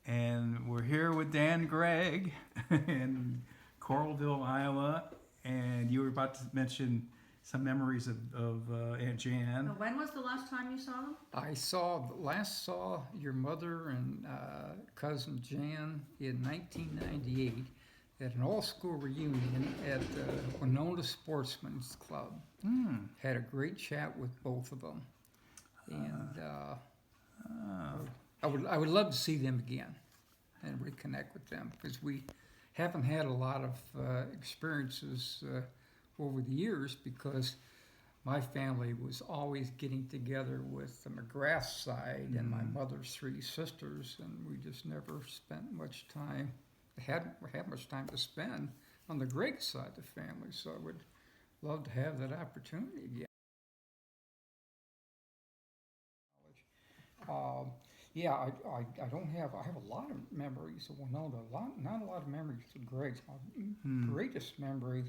and we're here with Dan Gregg in Coralville, Iowa. And you were about to mention some memories of Aunt Jan. When was the last time you saw them? I last saw your mother and cousin Jan in 1998 at an all-school reunion at Winona Sportsman's Club. Had a great chat with both of them, and I would love to see them again and reconnect with them, because we haven't had a lot of experiences over the years, because my family was always getting together with the McGrath side and my mother's three sisters, and we just never spent much time, hadn't had much time to spend on the Gregg side of the family. So I would love to have that opportunity again. Yeah, I don't have, I have a lot of memories of Winona, not a lot of memories of Gregg's. My greatest memory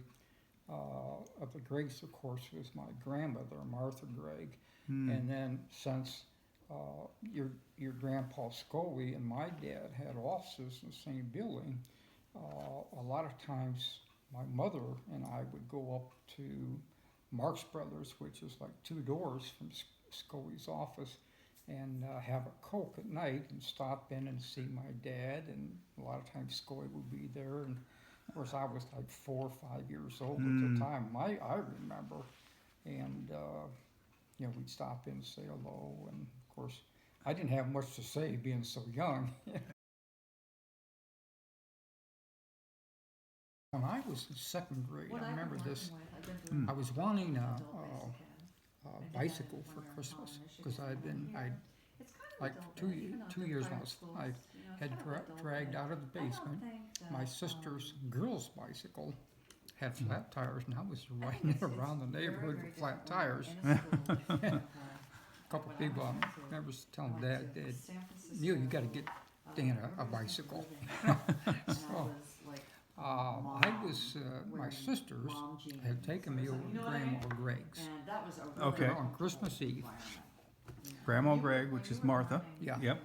of the Greggs, of course, was my grandmother, Martha Gregg. And then since your grandpa Scully and my dad had offices in the same building, a lot of times my mother and I would go up to Marx Brothers, which is like 2 doors from Scully's office, and have a Coke at night and stop in and see my dad. And a lot of times Scully would be there, and of course I was like 4 or 5 years old at the time. I remember, and we'd stop in and say hello, and of course I didn't have much to say being so young. When I was in 2nd grade, I remember this. I was wanting a bicycle for Christmas, because I like 2 years when I had dragged out of the basement my sister's girl's bicycle. Had flat tires, and I was riding it around the neighborhood with flat tires. A couple of people, I remember telling Dad, Neil, you got to get Dan a bicycle. So, my sisters had taken me over to Grandma Gregg's. Okay. On Christmas Eve. Grandma Gregg, which is Martha. Yeah. Yep.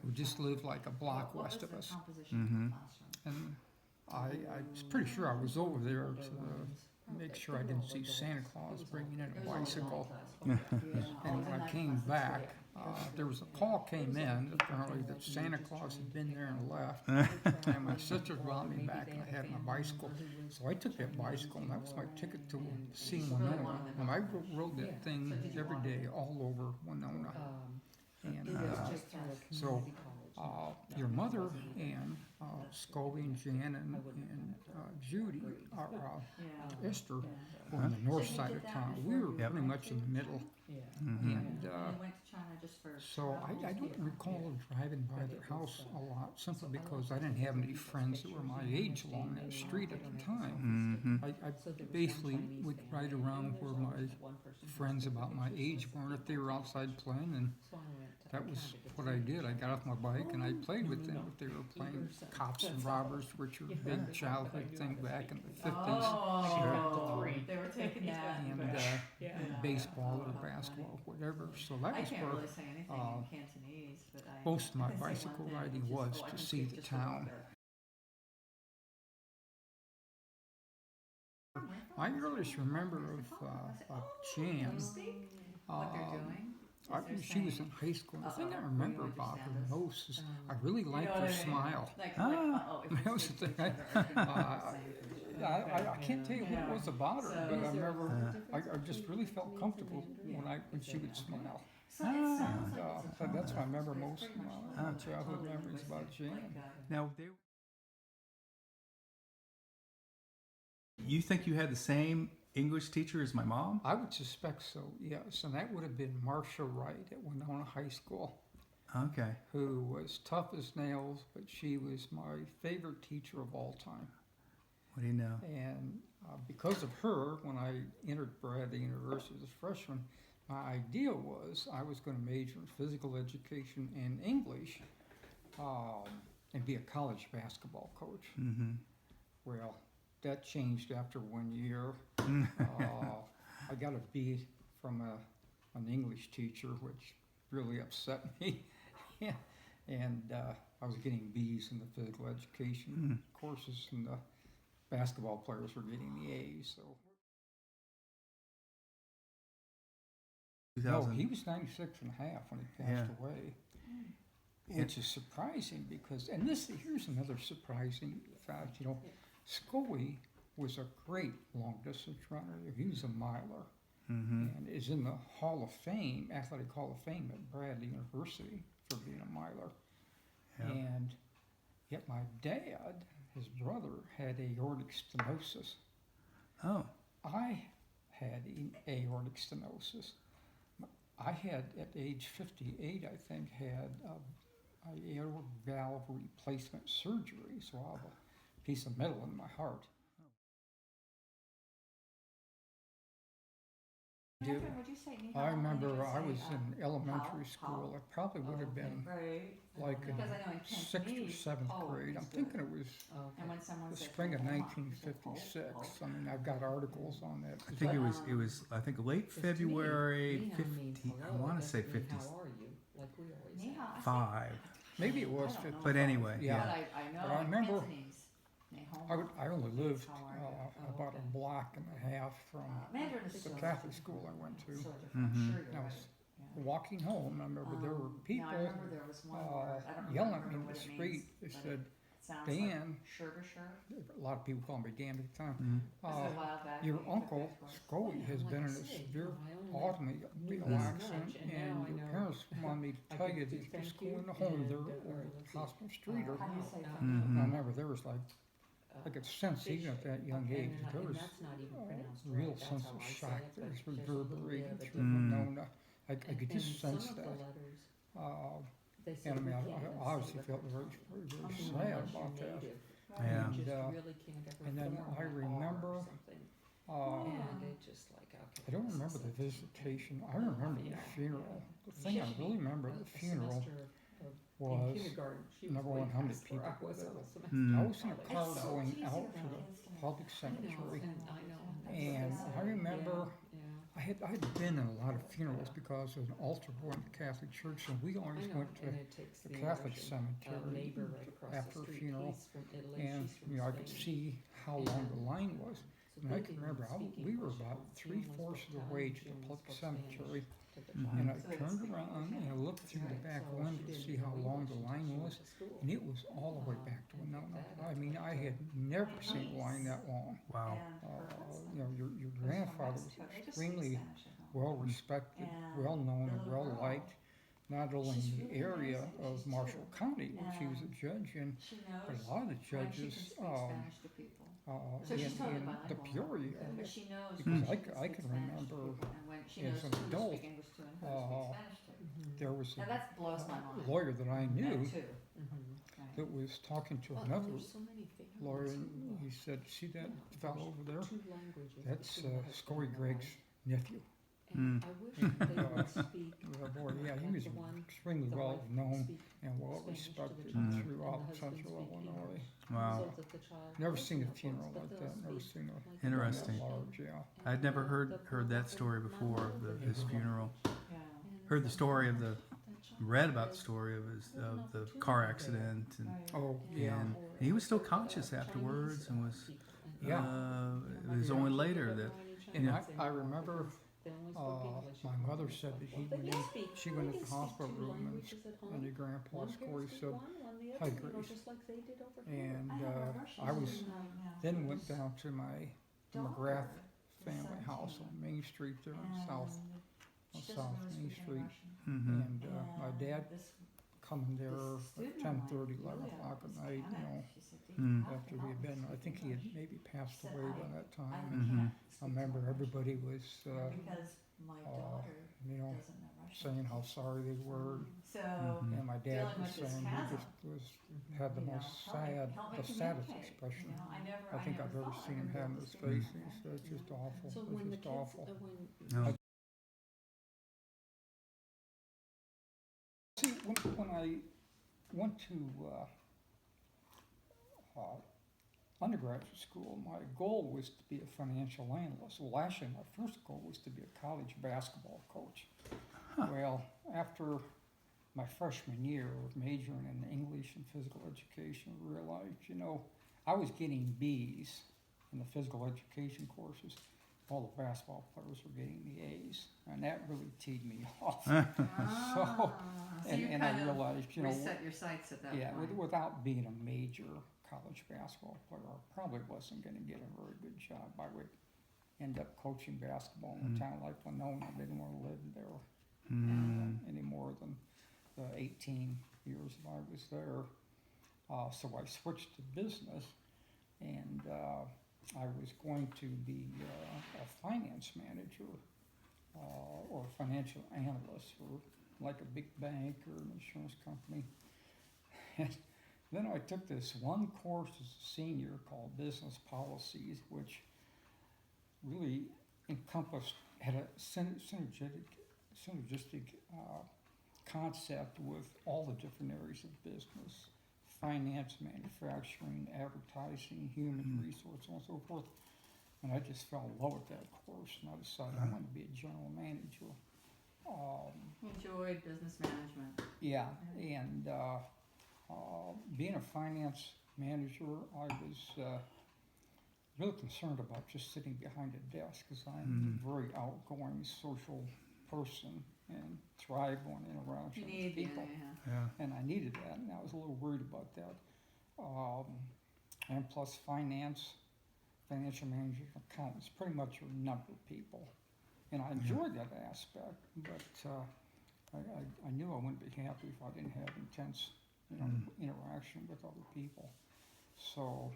Who just lived like a block west of us. Mm-hmm. And I was pretty sure I was over there to make sure I didn't see Santa Claus bringing in a bicycle. And when I came back, there was a call came in apparently that Santa Claus had been there and left. And my sisters brought me back, and I had my bicycle. So I took that bicycle, and that was my ticket to see Winona. And I rode that thing every day all over Winona. And so your mother and Scully and Jan and Judy, Esther, were on the north side of town. We were pretty much in the middle. And so I don't recall driving by their house a lot, simply because I didn't have any friends that were my age along that street at the time. I basically would ride around where my friends about my age were, if they were outside playing, and that was what I did. I got off my bike and I played with them if they were playing cops and robbers, which were a big childhood thing back in the 50s. Oh, they were taking that. And baseball or basketball, whatever. So that was where Really say anything in Cantonese, but most of my bicycle riding was, to see the town. My earliest remember of Jan, what they're doing. she was in high school. The thing I remember about her most is I really liked her smile. That was the thing. I can't tell you what it was about her, but I remember I just really felt comfortable when she would smile. So that's what I remember most of my childhood memories about Jan. Now, you think you had the same English teacher as my mom? I would suspect so, yes. And that would have been Marcia Wright at Winona High School. Okay. Who was tough as nails, but she was my favorite teacher of all time. What do you know? And because of her, when I entered Bradley University as a freshman, my idea was I was going to major in physical education and English and be a college basketball coach. Well, that changed after 1 year. I got a B from an English teacher, which really upset me. And I was getting B's in the physical education courses, and the basketball players were getting the A's. So. No, 2000. he was 96 and a half when he passed away. Which is surprising because, and here's another surprising fact, you know, Scully was a great long distance runner. He was a miler and is in the Hall of Fame, Athletic Hall of Fame at Bradley University for being a miler. Yeah. And yet my dad, his brother, had aortic stenosis. Oh. I had aortic stenosis. I had, at age 58, I think, had aortic valve replacement surgery, so I have a piece of metal in my heart. Catherine, would you say ni hao I when you remember would I say, was in elementary how? school. I probably would have been Right. like in Because I know in 6th or Cantonese, 7th oh grade. I'm is good. thinking it was And when someone the says spring of ni hao, you say, 1956. oh. I mean, I've got articles on that. I think it was I think late February 50. I want to say Ni 55. hao, Maybe it was I don't 50. know. But anyway, Yeah. But yeah. I know But I in remember Cantonese, ni hao. I only lived How are you? about a block and a half from Mandarin is the so Catholic different. school I went to. So different. Mhm. I'm sure And you're I right. was Yeah. walking home. I remember there were people Now, I remember there was one word, I don't yelling at remember me in what the it street. means, They but said, it sounds Dan, like sugar, sure. a lot of people call me Dan at the time. Mhm. This is a while back. Your we took uncle, that course. Scully, has been in a severe automobile accident, and your parents wanted me to tell you that the school in the home there over Hospital Street. How do you say that? And I Mhm. remember there was like, I could sense even at that young age, there was a real sense of shock that was reverberating through Winona. I could just sense that. And I mean, I obviously felt very, very, very sad about that. Yeah. And then I remember, I don't remember the visitation. I remember the funeral. The thing I really remember at the funeral was, number one, how many people were there. I was in a car going out to the public cemetery, and I remember I had been in a lot of funerals because there was an altar boy in the Catholic Church, and we always went to the Catholic cemetery after a funeral, and you know I could see how long the line was. And I can remember we were about 3/4 of the way to the public cemetery, and I turned around and I looked through the back window to see how long the line was, and it was all the way back to Winona. I mean, I had never seen a line that long. Wow. You know, your grandfather was extremely well respected, well known, and well liked, not only in the area of Marshall County, which he was a judge in, but a lot of the judges in the Peoria area. Because I can remember as an adult, there was a lawyer that I knew that was talking to another lawyer, and he said, "See that fellow over there? That's Scully Gregg's nephew." Mm. Boy, yeah, he was extremely well known and well respected throughout central Illinois. Wow. Never seen a funeral like that. Never seen a Interesting. that large. Yeah. I'd never heard that story before of his funeral. Heard the story of read about the story of the car accident, and Oh, yeah. and he was still conscious afterwards, and was Yeah. it was only later that And I remember my mother said that she went into the hospital room, and your grandpa Scully said, "Hi, Grace." And I then went down to the McGrath family house on Main Street there in South Main Street. And my dad coming there at 10:30, 11 o'clock at night, you know, after we had been, I think he had maybe passed away by that time. I remember everybody was, you know, saying how sorry they were. And my dad was saying he just had the saddest expression I think I've ever seen him have in his face. He said, "It's just awful. It's just awful." no. See, when I went to undergraduate school, my goal was to be a financial analyst. Well, actually, my first goal was to be a college basketball coach. Well, after my freshman year, majoring in English and physical education, realized, I was getting B's in the physical education courses. All the basketball players were getting the A's, and that really teed me off. So you and I kind of realized, reset your sights at that point. without being a major college basketball player, I probably wasn't going to get a very good job. I would end up coaching basketball in a town like Winona. I didn't want to live there any more than the 18 years that I was there. So I switched to business, and I was going to be a finance manager or a financial analyst for like a big bank or an insurance company. And then I took this one course as a senior called Business Policies, which really had a synergistic concept with all the different areas of business: finance, manufacturing, advertising, human resources, and so forth. And I just fell in love with that course, and I decided I wanted to be a general manager. Enjoyed business management. Yeah, and being a finance manager, I was really concerned about just sitting behind a desk, because I'm a very outgoing, social person and thrive on interaction with people. And I needed that, and I was a little worried about that. And plus financial managers, accountants, pretty much a number of people. And I enjoyed that aspect, but I knew I wouldn't be happy if I didn't have intense interaction with other people. So,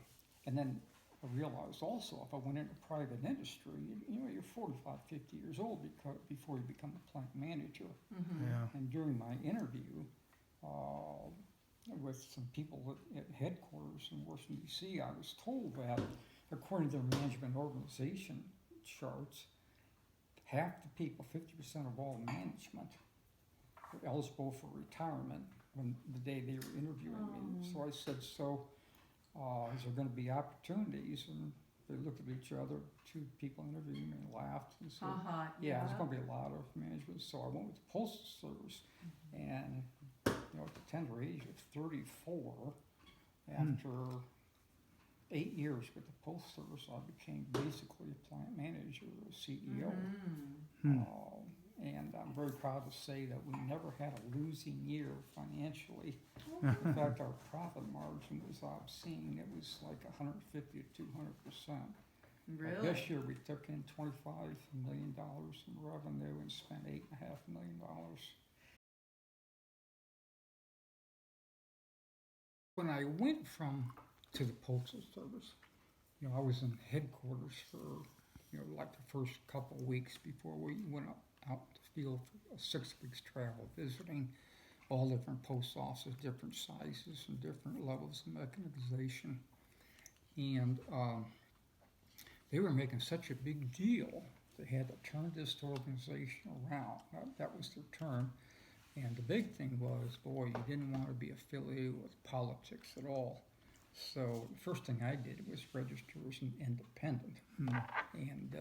and then I realized also if I went into private industry, you're 45, 50 years old before you become a plant manager. And during my interview with some people at headquarters in Washington, D.C., I was told that according to their management organization charts, half the people, 50% of all management, were eligible for retirement when the day they were interviewing me. So I said, is there going to be opportunities? And they looked at each other, two people interviewing me, and laughed and said, yeah, there's going to be a lot of management. So I went with the Postal Service, and at the tender age of 34, after 8 years with the Postal Service, I became basically a plant manager, a CEO. And I'm very proud to say that we never had a losing year financially. In fact, our profit margin was obscene. It was like 150 to 200%. Really? This year we took in $25 million in revenue and spent $8.5 million. When I went to the Postal Service, I was in headquarters for, like the first couple of weeks before we went out the field for a 6 weeks travel, visiting all different post offices, different sizes and different levels of mechanization. And they were making such a big deal, they had to turn this organization around. That was their term. And the big thing was, boy, you didn't want to be affiliated with politics at all. So the first thing I did was register as an independent. And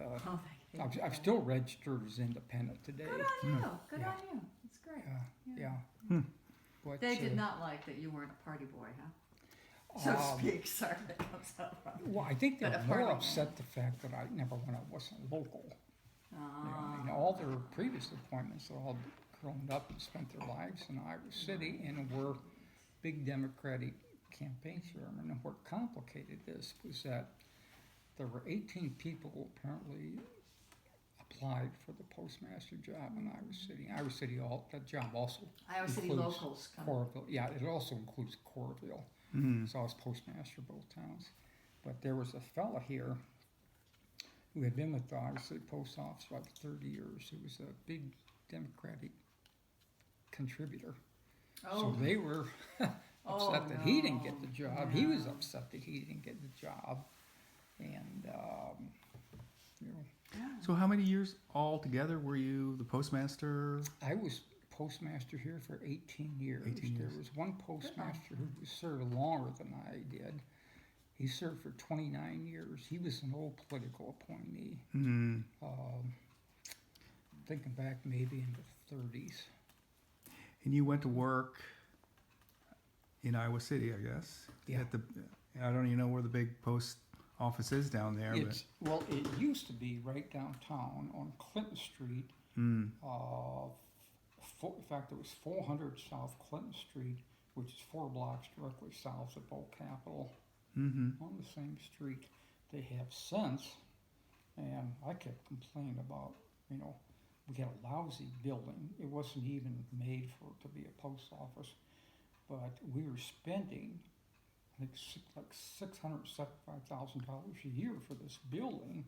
I'm still registered as independent today. Good on you. Good on you. That's great. But, they did not like that you weren't a party boy, huh? So to speak. Sorry, that comes out wrong. Well, I think they But were more upset the fact that I never went. I wasn't local. All their previous appointments, they all grown up and spent their lives in Iowa City and were big Democratic campaign chairman. And what complicated this was that there were 18 people who apparently applied for the postmaster job in Iowa City. Iowa City, that job also Iowa City includes locals come. Coralville. Yeah, it also includes Coralville. So I was postmaster of both towns. But there was a fella here who had been with the Iowa City Post Office for about 30 years. He was a big Democratic contributor. So they were upset that he didn't get the job. He was upset that he didn't get the job. And, So how many years altogether were you the postmaster? I was postmaster here for 18 years. 18 years. There was one postmaster who served longer than I did. He served for 29 years. He was an old political appointee. Thinking back maybe in the 30s. And you went to work in Iowa City, I guess. Yeah. At the, I don't even know where the big post office is down there, It's, well, it used to be right downtown on Clinton Street. but, In fact, it was 400 South Clinton Street, which is 4 blocks directly south of Old Capitol, on the same street. They have since, and I kept complaining about, you know, we had a lousy building. It wasn't even made for it to be a post office, but we were spending like $675,000 a year for this building,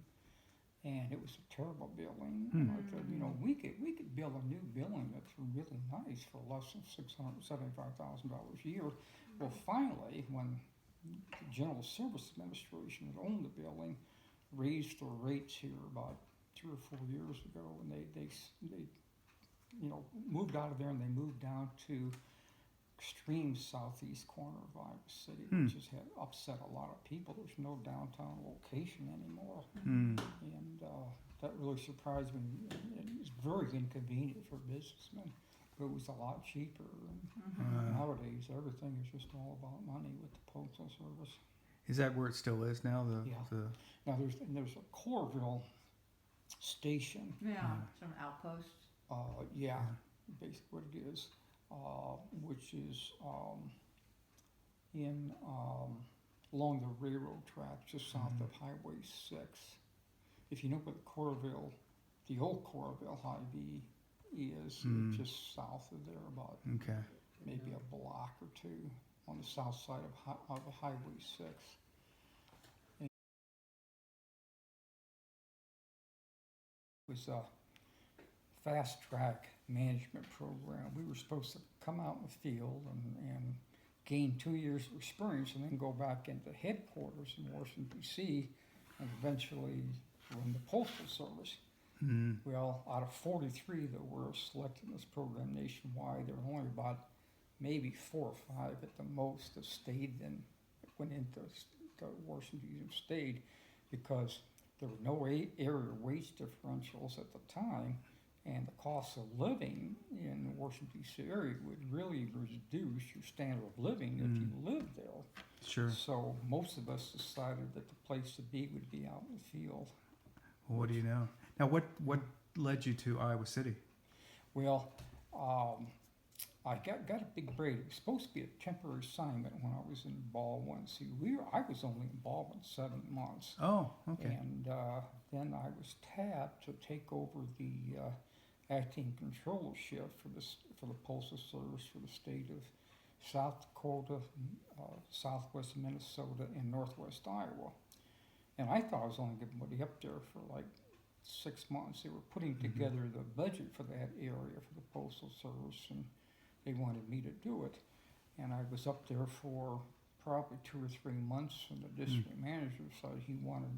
and it was a terrible building. And I said, you know, we could build a new building that's really nice for less than $675,000 a year. Well, finally, when the General Service Administration that owned the building raised their rates here about 3 or 4 years ago, and they you know, moved out of there and they moved down to extreme southeast corner of Iowa City, which has had upset a lot of people. There's no downtown location anymore, and that really surprised me. It was very inconvenient for businessmen. It was a lot cheaper. And nowadays, everything is just all about money with the postal service. is that where it still is now? Yeah. Now there's a Coralville station. Yeah, some outpost. Yeah, basically what it is, which is in along the railroad track just south of Highway 6. If you know what Coralville, the old Coralville Hy-Vee is, just south of there, about maybe a block or two on the south side of Highway 6. And it was a fast track management program. We were supposed to come out in the field and gain 2 years of experience and then go back into headquarters in Washington, D.C. and eventually run the Postal Service. Well, out of 43 that were selected in this program nationwide, there were only about maybe 4 or 5 at the most that stayed and went into Washington, D.C. stayed because there were no area wage differentials at the time, and the cost of living in the Washington, D.C. area would really reduce your standard of living if you lived there. Sure. So most of us decided that the place to be would be out in the field. Well, what do you know? Now, what led you to Iowa City? Well, I got a big break. It was supposed to be a temporary assignment when I was in Baldwin. See, I was only in Baldwin 7 months. Oh, okay. And then I was tapped to take over the acting controllership for the Postal Service for the state of South Dakota, southwest Minnesota, and northwest Iowa. And I thought I was only going to be up there for like 6 months. They were putting together the budget for that area for the Postal Service, and they wanted me to do it. And I was up there for probably 2 or 3 months, and the district manager decided he wanted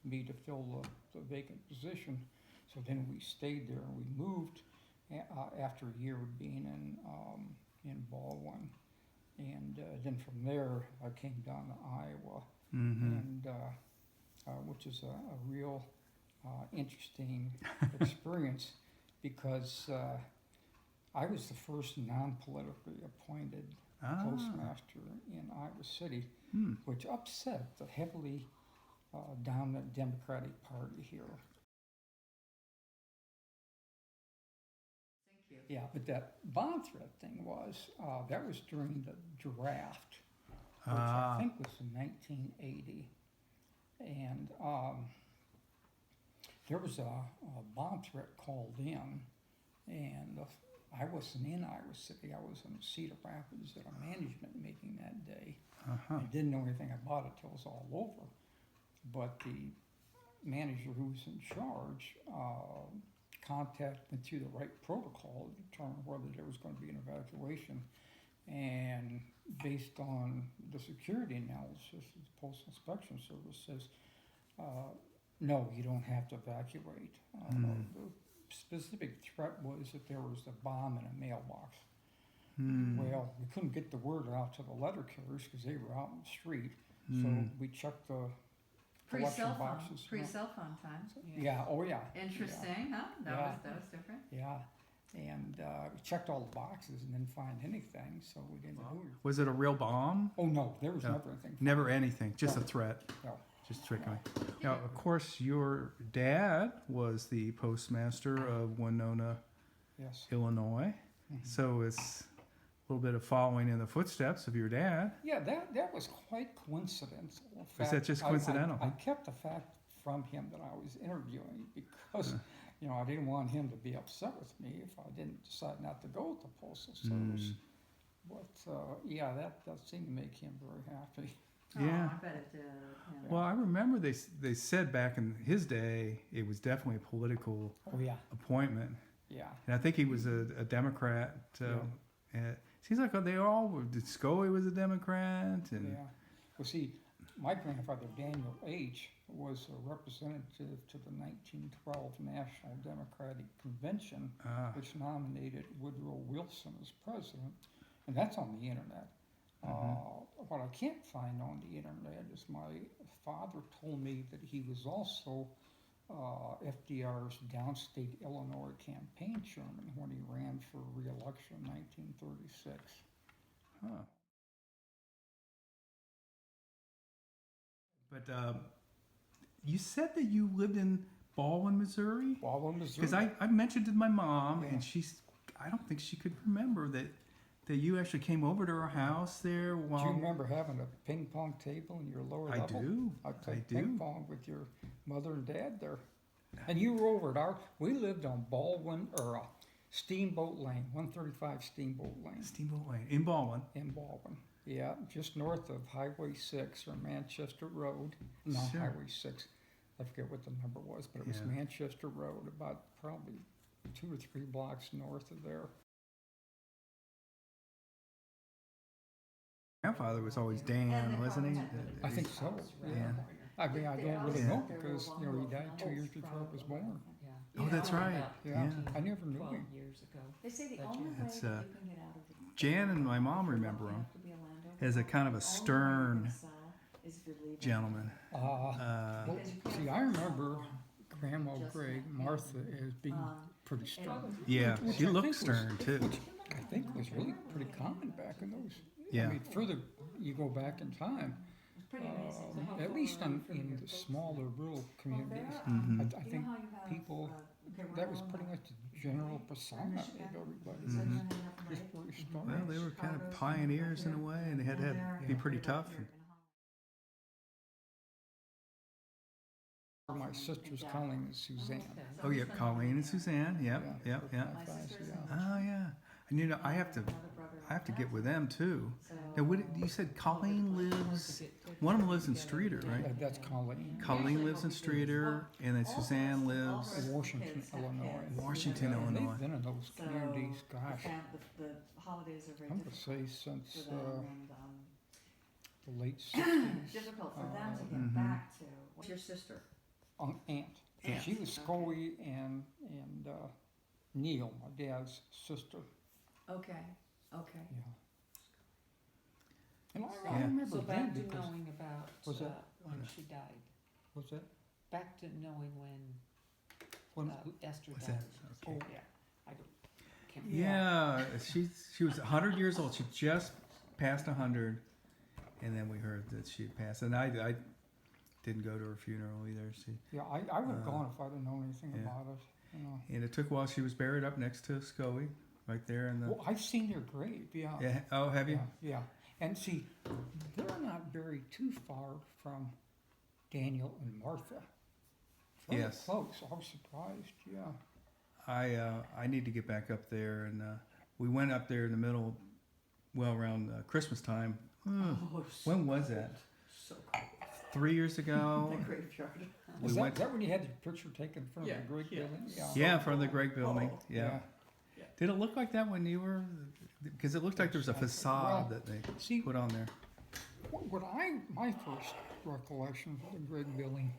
me to fill the vacant position. So then we stayed there, and we moved after a year of being in Baldwin. And then from there, I came down to Iowa, and which is a real interesting experience because I was the first non-politically appointed postmaster in Iowa City, which upset the heavily dominant Democratic Party here. Thank you. Yeah, but that bomb threat thing that was during the draft, which I think was in 1980. And there was a bomb threat called in, and I wasn't in Iowa City. I was in Cedar Rapids at a management meeting that day. I didn't know anything about it till it was all over. But the manager who was in charge contacted me through the right protocol to determine whether there was going to be an evacuation. And based on the security analysis, the Postal Inspection Service says, no, you don't have to evacuate. The specific threat was that there was a bomb in a mailbox. Well, we couldn't get the word out to the letter carriers because they were out in the street. So we checked the collection Pre-cell phone, boxes. pre-cell phone time. Yeah, oh yeah. Interesting, huh? That was different. Yeah, And we checked all the boxes and didn't find anything, so we didn't know. Was it a real bomb? Oh, no, there was No. never anything. Never anything, just a No. threat. No. Just tricking me. Now, of course, your dad was the postmaster of Winona, Yes. Illinois. Mhm. So it's a little bit of following in the footsteps of your dad. Yeah, that was quite coincidental. In that fact, just I coincidental? kept the fact from him that I was interviewing because, I didn't want him to be upset with me if I didn't decide not to go with the Postal Service. But, yeah, that seemed to make him very happy. Yeah. Oh, I bet it did. Yeah. Well, I remember they said back in his day it was definitely a political Oh, yeah, appointment, yeah. and I think he was a Democrat. And seems like they all were. Scully was a Democrat, and Yeah. Well, see, my grandfather, Daniel H., was a representative to the 1912 National Democratic Convention, which nominated Woodrow Wilson as president, and that's on the internet. What I can't find on the internet is my father told me that he was also FDR's downstate Illinois campaign chairman when he ran for re-election in 1936. Huh. But you said that you lived in Baldwin, Missouri? Baldwin, Missouri. Because I mentioned it to my mom, Yeah. and I don't think she could remember that you actually came over to her house there while... Do you remember having a ping pong table in your lower I level? do. I I played do. ping pong with your mother and dad there. And you were over at we lived on Baldwin, or Steamboat Lane, 135 Steamboat Lane Steamboat Lane in Baldwin. in Baldwin. Yeah, just north of Highway 6 or Manchester Road. No, Sure. Highway 6. I forget what the number was, but it was Yeah. Manchester Road, about probably 2 or 3 blocks north of there. Grandfather was always Dan, wasn't he? I think so, yeah. I mean, I don't really know because, he died 2 years before I was born. Oh, that's right. Yeah, Yeah. I never knew him. years ago. They say the That's only right. way It's, that you can get out of the Jan and my mom remember him have to be a landowner. as a kind of a The only way stern you can sell is if you're leaving. gentleman. Well, Because you can't see, I afford to sell remember long. Grandma Just Gregg, like, Martha, as being Um, pretty stern. Yeah, Which she I looked think was- stern too. Which I think was really pretty common back in those. Yeah. I mean, further you go back in time, It's pretty amazing. at least in the smaller rural communities, Mhm. I You think know how you have, people, okay, we're that was on pretty the- much the general persona of everybody. So you're Mhm. gonna have to Just wait. very stern. Well, they were kind of pioneers in a way, and they had to be pretty tough. My sisters, Colleen and Suzanne. Oh yeah, Colleen and Suzanne. Yep, yep, those yep. my guys, yeah. Oh yeah. And I have to get with them too. Now, what you said? Colleen lives. One of them lives in Streeter, right? That's Colleen. Colleen lives in Streeter, and then Suzanne lives. Washington, Illinois. Washington, Yeah, Illinois. They've been in those communities, gosh, The holidays are very I'm gonna difficult say for since them and, the late 60s. difficult for them to get Mhm. back to. What's your sister? Aunt. Aunt. She was Scully and Neil, my dad's sister. Okay, okay. Yeah. And I Yeah. remember So then back to because knowing about Was that- when she died. was that Back to knowing when Esther What's died. that? Okay. Oh, yeah. I don't, can't Yeah, she was 100 years old. She just passed 100, and then we heard that she had passed. And I didn't go to her funeral either. yeah, I would have gone if I'd have known anything yeah. about it. And it took a while. She was buried up next to Scully, right there in the. Well, I've seen their grave. Yeah. Yeah. Oh, have you? Yeah. And see, they're not buried too far from Daniel and Martha. Fairly Yes. close. I was surprised. Yeah. I need to get back up there, and we went up there in the middle, well, around Christmas time. Oh, When was that? so cool. 3 years ago. The graveyard. Is We went. that when you had the picture taken in front of the Great Yeah. Building? Yeah. Yeah, in front of the Gregg Building. Oh, Yeah. Did it look like that when you were? Because it looked like there was a facade that they See, put on there. my first recollection of the Great Building,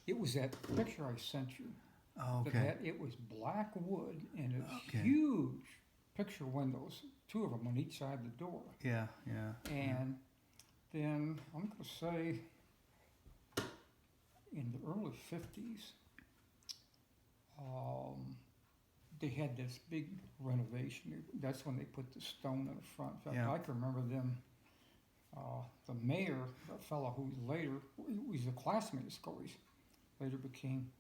it was that picture I sent you. Oh, That okay. it was black wood and it's Okay. huge picture windows, 2 of them on each side of the door. Yeah, yeah. And then I'm going to say in the early 50s, they had this big renovation. That's when they put the stone in the front. In fact, Yeah. I can remember them, the mayor, a fellow who later, he was a classmate of Scully's, later became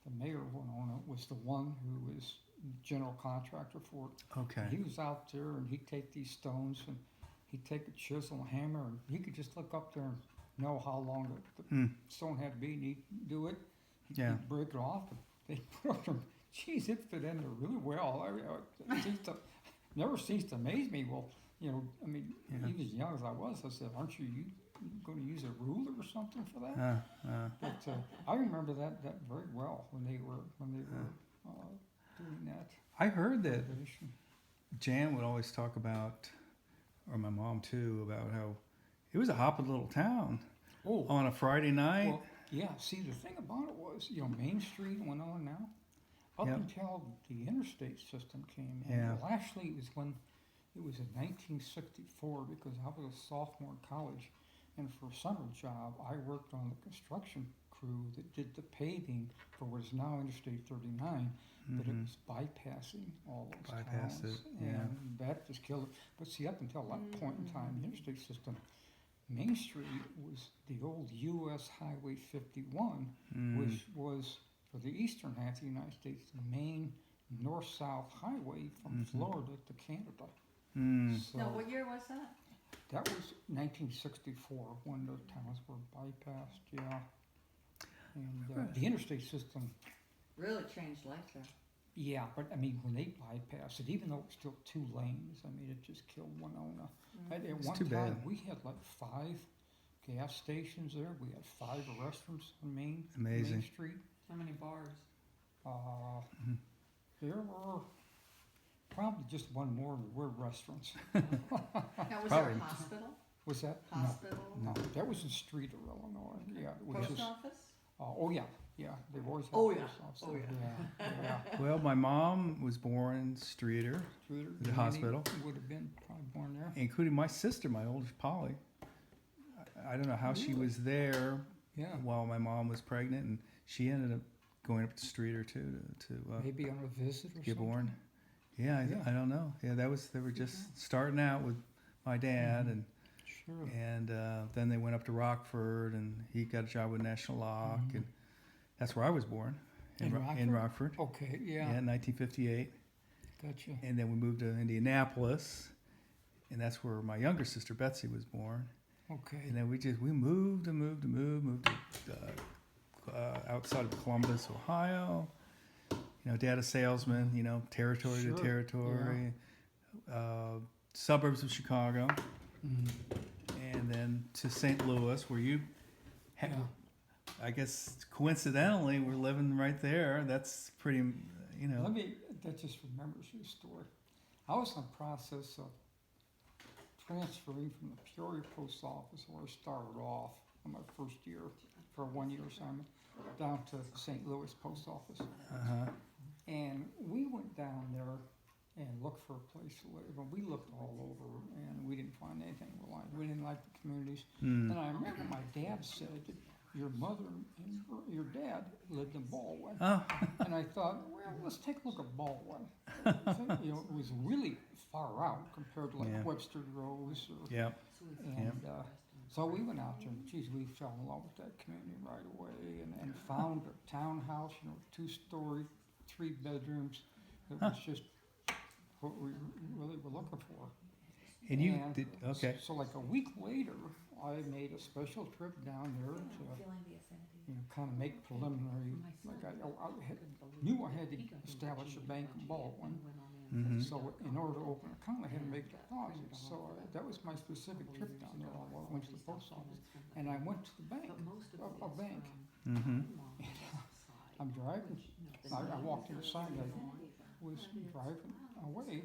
the mayor of Winona, was the one who was general contractor for it. Okay. He was out there and he'd take these stones and he'd take a chisel and hammer and he could just look up there and know how long the Hmm. stone had to be and he'd do it. Yeah. He'd break it off and they'd put up there. Geez, it fit in there really well. Never ceased to amaze me. Well, you know, I mean, Yeah. even as young as I was, I said, aren't you going to use a ruler or something for that? But I remember that very well when they were doing that. I heard that renovation. Jan would always talk about, or my mom too, about how it was a hopping little town Oh, on a Friday night. well, yeah. See, the thing about it was, you know, Main Street went on now. Up Yep. until the interstate system came in. Yeah. Well, actually, it was in 1964 because I was a sophomore in college, and for a summer job, I worked on the construction crew that did the paving for what is now Interstate 39, but it Mhm. was bypassing all those Bypassed towns, it, yeah. and that just killed it. But see, up until that point in time, the interstate system, Main Street was the old U.S. Highway 51, Mm. which was for the eastern half of the United States, the main north-south highway from Mhm. Florida to Canada. Mm. So Now, what year was that? that was 1964 when the towns were bypassed. Yeah, and the interstate system. Really changed life there. Yeah, but I mean, when they bypassed it, even though it was still 2 lanes, I mean, it just killed Winona. At It's one too time, bad. we had like 5 gas stations there. We had 5 restaurants on Main Amazing. Street. How many bars? Mhm. There were probably just one more than there were restaurants. Now, was there Probably. a hospital? Was that? Hospital? No, that was in Streeter, Illinois. Yeah, it was Post just, office? oh yeah, they've always had Oh, post yeah. office Oh, there. Yeah. Well, my mom was born in Streeter, Streeter. The Danny hospital. would have been probably born there. including my sister, my oldest Polly. I don't know how she Really? was there Yeah, while my mom was pregnant, and she ended up going up to Streeter too to maybe on a visit or get something. born. Yeah, Yeah. I don't know. Yeah, they were just starting out with my dad, Mhm. and Sure. then they went up to Rockford, and he got a job with National Lock, Mhm. and that's where I was born In in Rockford. Okay, Yeah, yeah, in 1958, gotcha. and then we moved to Indianapolis, and that's where my younger sister Betsy was born. Okay. And then we moved to outside of Columbus, Ohio. You know, dad a salesman. You know, territory Sure, to territory. Suburbs of Chicago, Mhm. and then to St. Louis, where you, Yeah. I guess coincidentally, we're living right there. That's pretty, you know. That just remembers your story. I was in the process of transferring from the Peoria post office where I started off in my first year for a 1-year assignment down to St. Louis post office. Uh-huh. And we went down there and looked for a place to live. And we looked all over and we didn't find anything we liked. We didn't like the communities. And Mm. I remember my dad said that your mother and your dad lived in Baldwin. Oh, And I thought, well, let's take a look at Baldwin. You know, it was really far out compared to like Yeah. Webster Groves. yeah. And so we went out there and geez, we fell in love with that community right away and found a townhouse, you know, 2-story, 3 bedrooms. It was just what we really were looking for. And you And did okay. So like a week later, I made a special trip down there to, you know, kind of make preliminary, like knew I had to establish a bank in Baldwin. Mm-hmm. So in order to open an account, I had to make deposits. So that was my specific trip down there. I went to the post office and I went to the bank, a bank. Mm-hmm. I'm driving. I walked inside. I was driving away.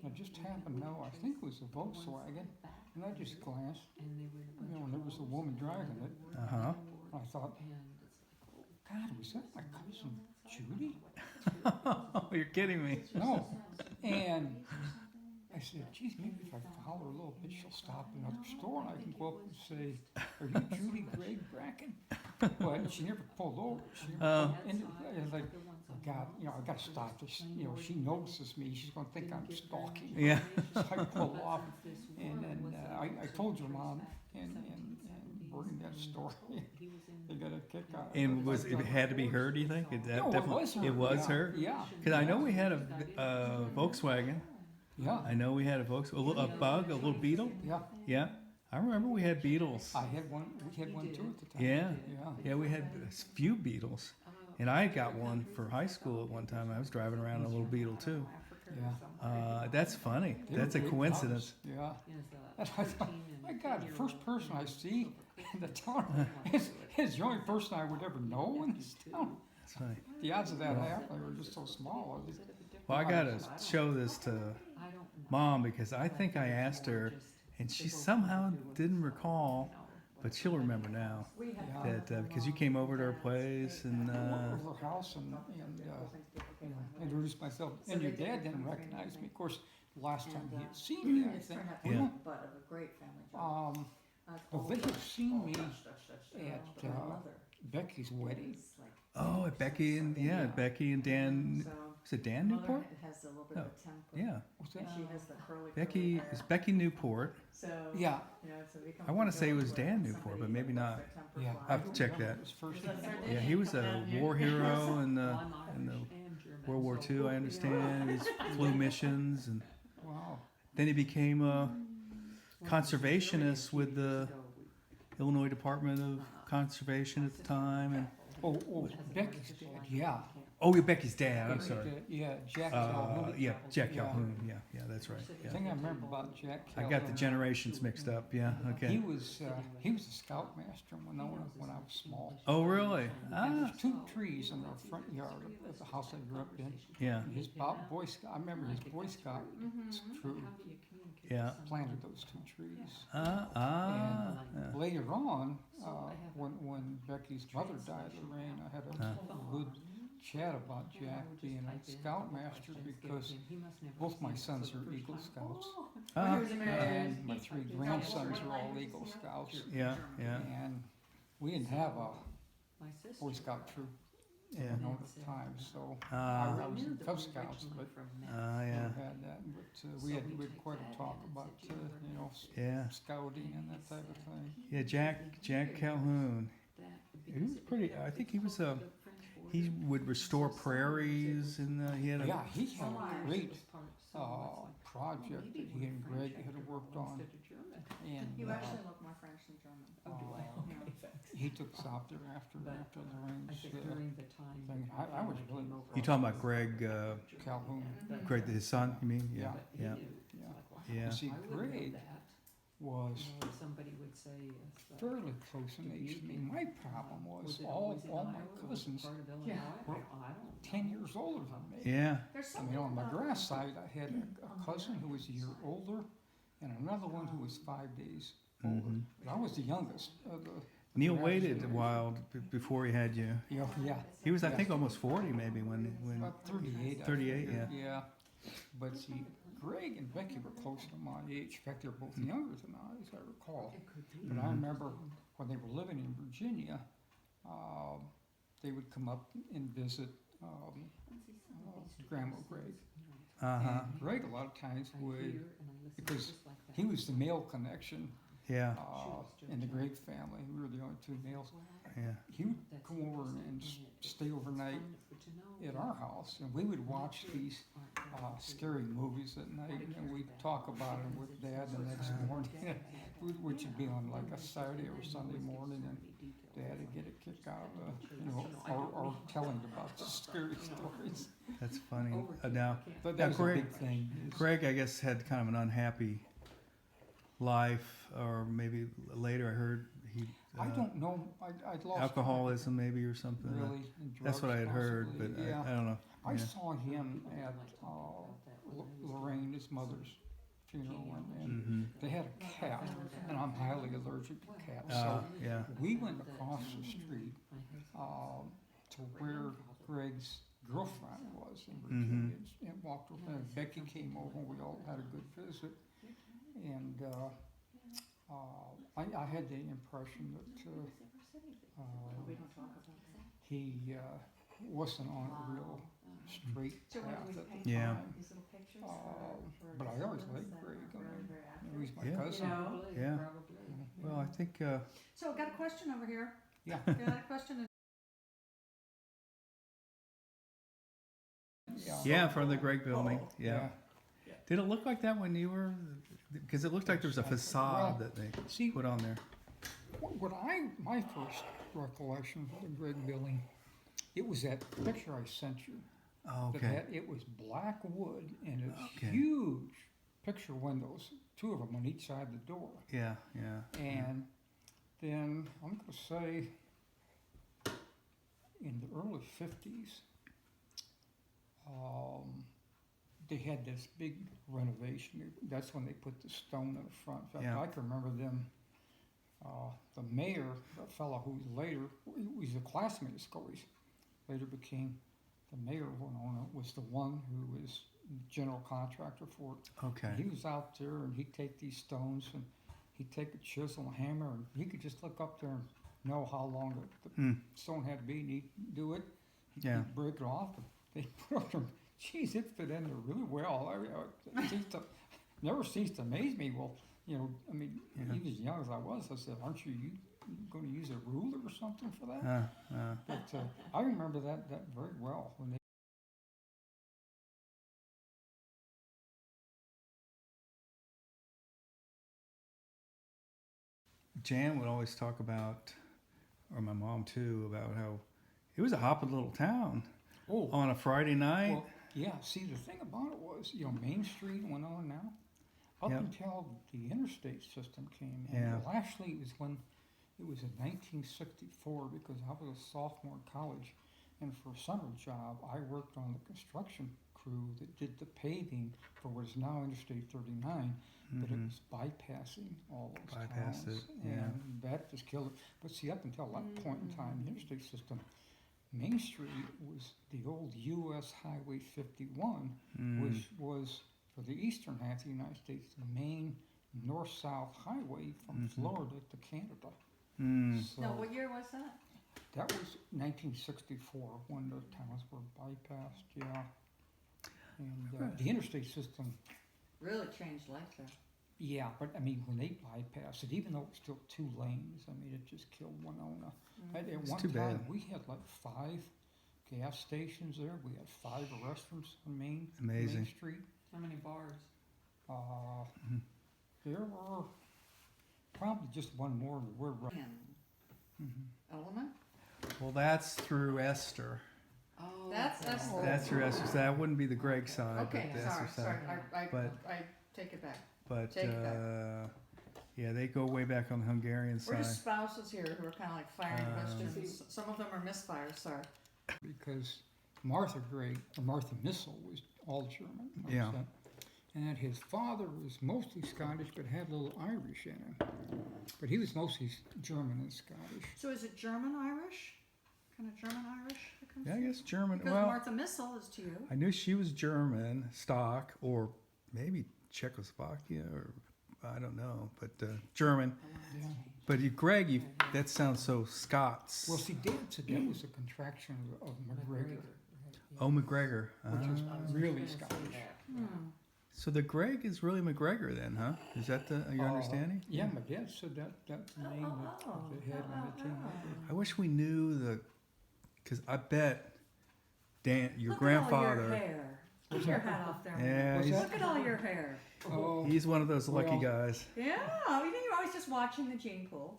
And I just happened to know, I think it was a Volkswagen. And I just glanced, you know, and there was a woman driving it. Uh-huh. And I thought, God, was that my cousin Judy? Oh, you're kidding me. No. And I said, geez, maybe if I follow her a little bit, she'll stop at another store and I can go up and say, are you Judy Gregg Bracken? But she never pulled over. She never pulled into, and like, God, you know, I gotta stop this. You know, she notices me, she's gonna think I'm stalking her. Yeah. So I pull off, and then I told your mom, and bring that story. They got a kick out of it. And was it had to be her? Do you think? That No, it was her. It was Yeah, her. Yeah. Because I know we had a Volkswagen. Yeah, I know we had a Volkswagen, a Bug, a little Beetle. yeah. Yeah, I remember we had Beetles. I had one, we had one too at the time. Yeah. Yeah. Yeah, we had a few Beetles, and I got one for high school at one time. I was driving around in a little Beetle too. Yeah. That's funny. They were That's a great coincidence. cars. Yeah. And I thought, my God, the first person I see in the town is the only person I would ever know in this town. That's funny. The odds of that happening were just so small. Well, I gotta show this to Mom because I think I asked her, and she somehow didn't recall, but she'll remember now. Yeah. That because you came over to her place and Over her house and you know, introduced myself. And your dad didn't recognize me. Of course, the last time he had seen me, I think. Yeah. But of a great family job. Well, they had seen me at Becky's wedding. oh, Becky and Becky and Dan. Was it Dan Newport? It has a little bit No. of a temper. Yeah, What's And that? she has the curly Becky hair. is Becky Newport. So, Yeah, you know, so we come I wanna from say it was somebody Dan that Newport, but maybe lets not. their temper yeah. fly. I have to check that. His first Is that name. Sir Yeah, he was a war hero in the World War II. I understand. He flew missions, and Wow. then he became a conservationist with the Illinois Department of Conservation at the time. And Oh, Becky's dad, yeah. oh, yeah, Becky's dad. I'm sorry. Yeah, Jack Calhoun. Yeah, Jack Yeah. Calhoun. Yeah, that's right. The Yeah. thing I remember about Jack I Calhoun. got the generations mixed up. Yeah. He Okay. was a scoutmaster when I was small. Oh, really? Ah. There's 2 trees in the front yard of the house I grew up in. Yeah. And his Boy Scout, I remember his Boy Scout troop Yeah. planted those 2 trees. Yeah. Later on, when Becky's mother died, Lorraine, I had a good chat about Jack being a scoutmaster because both my sons are Eagle Scouts. Ah. And my 3 grandsons are all Eagle Scouts. Yeah. Yeah. And we didn't have a Boy Scout troop Yeah. known at the time, so Ah. I was in Cub Scouts, but Yeah. we had that. But we had quite a talk about you know, Yeah. scouting and that type of thing. Yeah. Jack Calhoun. He was pretty. I think he was a. He would restore prairies, and he had a. Yeah, he had a great project that he and Greg had worked on, and You actually look more French than German. he took us out there after Lorraine's thing. I was really You talking about Greg? Calhoun. Greg, his son? You mean? Yeah. Yeah. Yeah. Yeah. You see, Greg was Somebody would say. fairly close in age to me. My problem was all my cousins Yeah. were 10 years older than me. Yeah. There's I something mean, on my about grass side, I had a cousin who was a year older and another one who was 5 days older. Mhm. But I was the youngest of the. Neil waited a while before he had you. Yeah. He was, I think, almost 40 maybe when. About 38. I 38, figured, yeah. Yeah. But see, Greg and Becky were close to my age. In fact, they're both younger than I, as I recall. But I remember when they were living in Virginia, they would come up and visit Grandma Greg. Uh huh. And Greg a lot of times would, because he was the male connection Yeah. in the Greg family. We were the only 2 males. Yeah. He would come over and stay overnight at our house, and we would watch these scary movies at night, and we'd talk about them with Dad the next morning, which would be on like a Saturday or Sunday morning, and Dad would get a kick out of or telling about the scary stories. That's funny. Now, But Now, that was a Greg- big thing. Greg, I guess, had kind of an unhappy life, or maybe later I heard he. I don't know. I'd lost Alcoholism, maybe, or something. really. And That's what I had drugs heard, possibly, but yeah. I don't know. I Yeah. saw him at Lorraine, his mother's funeral, and Mm-hmm. they had a cat, and I'm highly allergic to cats. Yeah. We went across the street to where Greg's girlfriend was in Virginia, and walked over there. Becky came over, and we all had a good visit. And I had the impression that we don't talk about that. he wasn't on a real straight So what path do we at pay the Yeah. time. These little pictures But I always liked Greg. I mean, he's my Yeah. cousin. Probably, Yeah. probably. Well, I think, So got a question over here. Yeah. Got a question. yeah, in front of the Gregg building, Oh. yeah. Did it look like that when you were, because it looked like there was a facade that they See, put on there. my first recollection of the Gregg building, it was that picture I sent you. Oh, That okay. it was black wood and it's Okay. huge picture windows, two of them on each side of the door. Yeah, yeah. And then I'm going to say in the early 50s, they had this big renovation. That's when they put the stone in the front. In fact, Yeah. I can remember them, the mayor, the fellow who later, he was a classmate of Scully's, later became the mayor of Winona, was the one who was general contractor for it. Okay. And he was out there and he'd take these stones and he'd take a chisel and hammer and he could just look up there and know how long the Hmm. stone had to be and he'd do it. Yeah. He'd break it off and they'd put up there. Geez, it fit in there really well. Never ceased to amaze me. Well, you know, I mean, Yeah. even as young as I was, I said, aren't you going to use a ruler or something for that? But I remember that very well when they. Jan would always talk about, or my mom too, about how it was a hopping little town Oh, on a Friday night. well, yeah. See, the thing about it was, you know, Main Street went on now. Up Yep. until the interstate system came in. Yeah. Well, actually, it was when it was in 1964 because I was a sophomore in college, and for a summer job, I worked on the construction crew that did the paving for what is now Interstate 39. But it Mhm. was bypassing all those Bypassed towns, it, yeah. and that just killed it. But see, up until that point in time, the interstate system, Main Street was the old U.S. Highway 51, Mm. which was for the eastern half of the United States, the main north-south highway from Mhm. Florida to Canada. Mm. So No, what year was that? that was 1964 when the towns were bypassed. Yeah, and the interstate system. Really changed life there. Yeah, but I mean, when they bypassed it, even though it was still 2 lanes, I mean, it just killed Winona. At It's one too time, bad. we had like 5 gas stations there. We had 5 restaurants on Main Amazing. Street. How many bars? Mhm. There were probably just one more. And we're right. And Element? Well, that's through Esther. Oh. That's That's through Esther. So that wouldn't be the Gregg side, Okay, but the sorry, Esther sorry, side. But- I take it back. But Take it back. yeah, they go way back on the Hungarian We're side. just spouses here who are kind of like firing Um, questions. Some of them are misfires, sorry. Because Martha Gregg, or Martha Missel, was all German. Yeah. And his father was mostly Scottish, but had a little Irish in him. But he was mostly German and Scottish. So is it German-Irish? Kind of German-Irish that comes Yeah, I through? guess German. Because Well, Martha Missel is to you. I knew she was German stock, or maybe Czechoslovakia, or I don't know, but German. Yeah. But Greg, that sounds so Scots. Well, see, Dad said that was a contraction of McGregor, Oh, McGregor. which is Ah. really Scottish. Hmm. So the Greg is really McGregor then, huh? Is that your understanding? Yeah, my dad said that's the name that they had when they came over. I wish we knew because I bet Dan, your Look at all grandfather, your hair. Put your hat off there. yeah, What's he's, that? Look at all your hair. Oh, he's one of those lucky Well, guys. Yeah, you know you're always just watching the gene pool.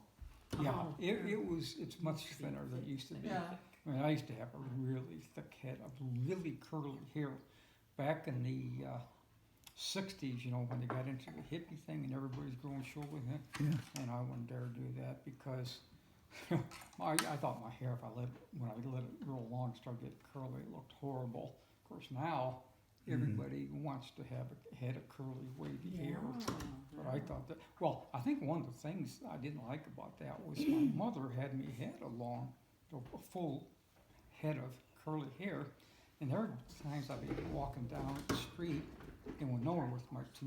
yeah, it's much thinner than it used to be. Yeah. I mean, I used to have a really thick head, of really curly hair. Back in the 60s, you know, when they got into the hippie thing and everybody's growing short with it, Yeah. and I wouldn't dare do that because I thought my hair, when I let it grow long, started getting curly, it looked horrible. Of course, now everybody wants to have a head of curly, wavy hair. But I thought that, well, I think one of the things I didn't like about that was my mother had me had a full head of curly hair. And there were times I'd be walking down the street in Winona with my 2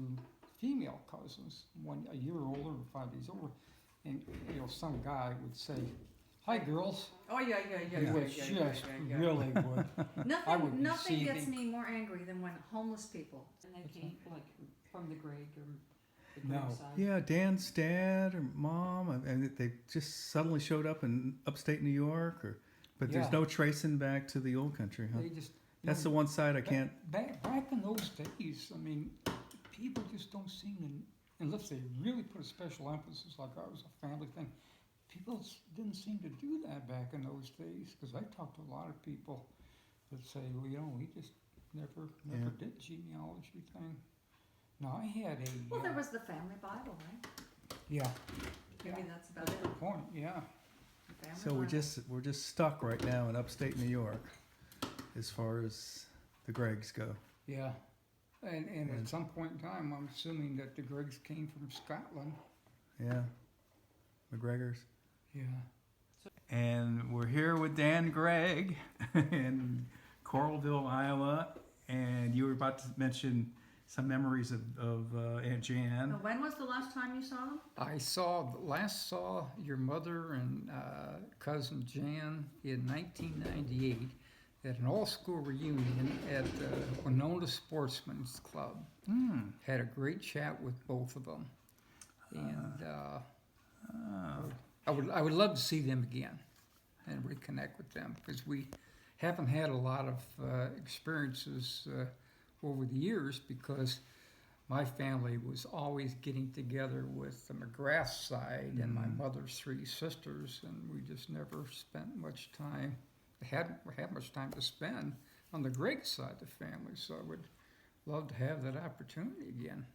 female cousins, one a year older and 5 years older. And, you know, some guy would say, Hi, girls. Oh, yeah, yeah, yeah, They yeah, would yeah, yeah, just yeah, yeah. really would. I Nothing, would be nothing gets seething. me more angry than when homeless people. And they came like from the Gregg or the No. Gregg side. Yeah, Dan's dad or mom, and they just suddenly showed up in upstate New York, but there's Yeah. no tracing back to the old country, huh? They just. That's the one side I can't. Back in those days, I mean, people just don't seem to, unless they really put a special emphasis, like I was a family thing, people didn't seem to do that back in those days. Because I talked to a lot of people that say, well, you know, we just never Yeah. did genealogy thing. Now I had a. Well, there was the family Bible, right? Yeah. Maybe that's about it. Good point. Yeah. The family So Bible. we're just stuck right now in upstate New York, as far as the Greggs go. Yeah. And And- at some point in time, I'm assuming that the Greggs came from Scotland. Yeah, McGregor's. Yeah. And we're here with Dan Gregg in Coralville, Iowa. And you were about to mention some memories of Aunt Jan. Now, when was the last time you saw them? I last saw your mother and cousin Jan in 1998 at an all-school reunion at Winona Sportsman's Club. Hmm. Had a great chat with both of them, and I would love to see them again and reconnect with them because we haven't had a lot of experiences over the years because my family was always getting together with the McGrath side and my mother's three sisters, and we just never spent much time, hadn't had much time to spend on the Gregg side of the family. So I would love to have that opportunity again.